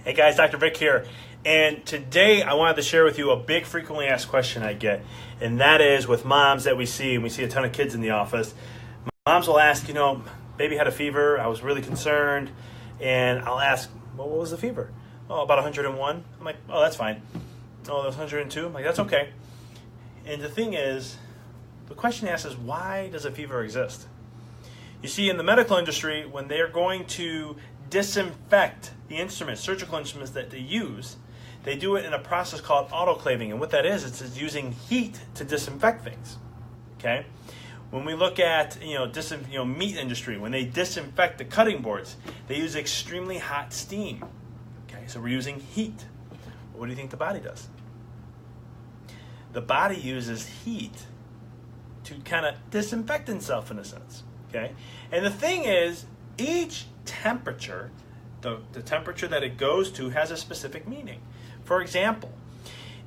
Hey guys, Dr. Vic here, and today I wanted to share with you a big frequently asked question I get, and that is with moms that we see, and we see a ton of kids in the office. Moms will ask, baby had a fever, I was really concerned, and I'll ask, well, what was the fever? Oh, about 101. I'm like, oh, that's fine. Oh, that's 102. I'm like, that's okay. And the thing is, the question asked is, why does a fever exist? You see, in the medical industry, when they're going to disinfect the instruments, surgical instruments that they use, they do it in a process called autoclaving. And what that is, it's using heat to disinfect things. Okay? When we look at meat industry, when they disinfect the cutting boards, they use extremely hot steam. Okay, so we're using heat. What do you think the body does? The body uses heat to kind of disinfect itself in a sense. Okay, and the thing is, each temperature, the temperature that it goes to, has a specific meaning. For example,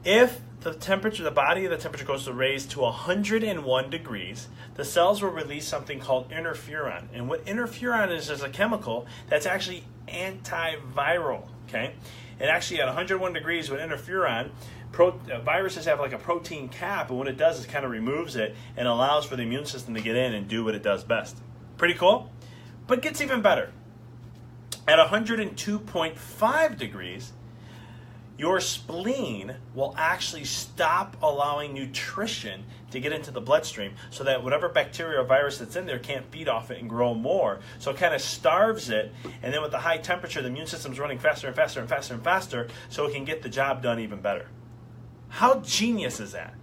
if the body of the temperature goes to raise to 101 degrees, the cells will release something called interferon. And what interferon is a chemical that's actually antiviral. Okay, and actually at 101 degrees with interferon, viruses have like a protein cap, and what it does is kind of removes it and allows for the immune system to get in and do what it does best. Pretty cool? But it gets even better. At 102.5 degrees, your spleen will actually stop allowing nutrition to get into the bloodstream so that whatever bacteria or virus that's in there can't feed off it and grow more. So it kind of starves it, and then with the high temperature, the immune system's running faster and faster and faster and faster so it can get the job done even better. How genius is that?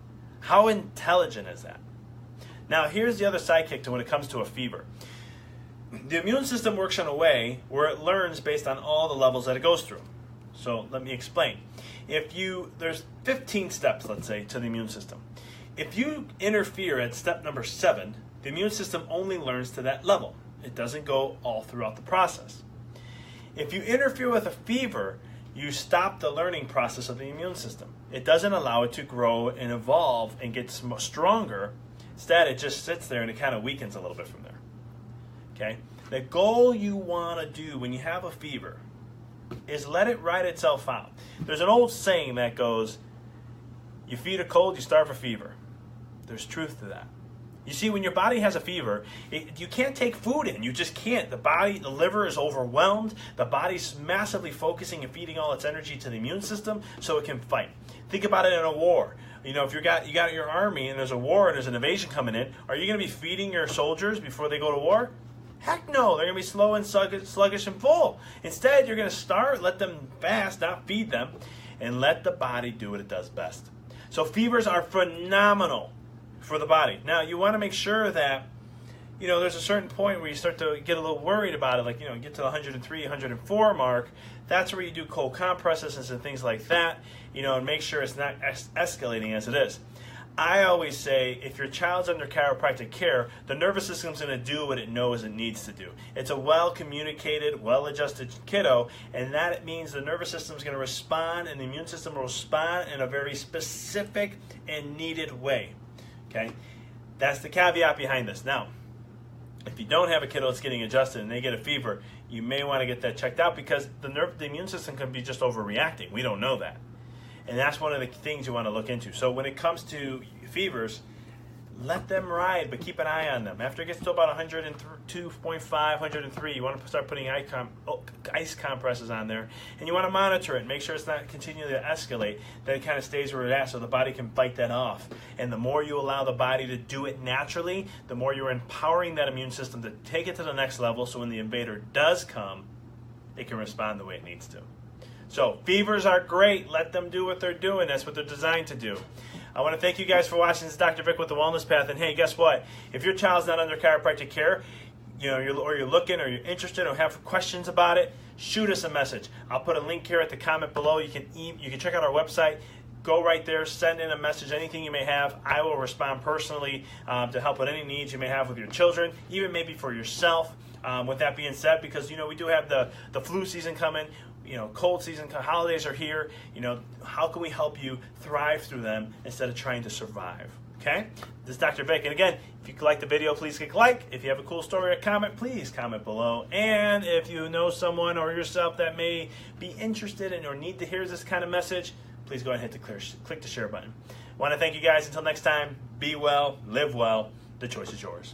How intelligent is that? Now, here's the other sidekick to when it comes to a fever. The immune system works in a way where it learns based on all the levels that it goes through. So let me explain. There's 15 steps, let's say, to the immune system. If you interfere at step number 7, the immune system only learns to that level. It doesn't go all throughout the process. If you interfere with a fever, you stop the learning process of the immune system. It doesn't allow it to grow and evolve and get stronger. Instead, it just sits there and it kind of weakens a little bit from there. Okay? The goal you want to do when you have a fever is let it ride itself out. There's an old saying that goes, you feed a cold, you starve a fever. There's truth to that. You see, when your body has a fever, you can't take food in. You just can't. The liver is overwhelmed. The body's massively focusing and feeding all its energy to the immune system so it can fight. Think about it in a war. If you got your army and there's a war and there's an invasion coming in, are you going to be feeding your soldiers before they go to war? Heck no. They're going to be slow and sluggish and full. Instead, you're going to let them fast, not feed them, and let the body do what it does best. So fevers are phenomenal for the body. Now, you want to make sure that, there's a certain point where you start to get a little worried about it, like, get to the 103, 104 mark. That's where you do cold compresses and some things like that, and make sure it's not escalating as it is. I always say, if your child's under chiropractic care, the nervous system's going to do what it knows it needs to do. It's a well-communicated, well-adjusted kiddo, and that means the nervous system's going to respond, and the immune system will respond in a very specific and needed way. Okay, that's the caveat behind this. Now, if you don't have a kiddo that's getting adjusted and they get a fever, you may want to get that checked out because the immune system can be just overreacting. We don't know that. And that's one of the things you want to look into. So when it comes to fevers, let them ride, but keep an eye on them. After it gets to about 102.5, 103, you want to start putting ice compresses on there, and you want to monitor it. Make sure it's not continuing to escalate, that it kind of stays where it's at so the body can fight that off. And the more you allow the body to do it naturally, the more you're empowering that immune system to take it to the next level so when the invader does come, it can respond the way it needs to. So fevers are great. Let them do what they're doing. That's what they're designed to do. I want to thank you guys for watching. This is Dr. Vic with The Wellness Path. And hey, guess what? If your child's not under chiropractic care, you're looking or you're interested or have questions about it, shoot us a message. I'll put a link here at the comment below. You can check out our website. Go right there, send in a message, anything you may have. I will respond personally to help with any needs you may have with your children, even maybe for yourself. With that being said, because we do have the flu season coming, cold season, holidays are here. How can we help you thrive through them instead of trying to survive? Okay? This is Dr. Vic. And again, if you like the video, please click like. If you have a cool story or comment, please comment below. And if you know someone or yourself that may be interested in or need to hear this kind of message, please go ahead and hit the click the share button. I want to thank you guys. Until next time, be well, live well. The choice is yours.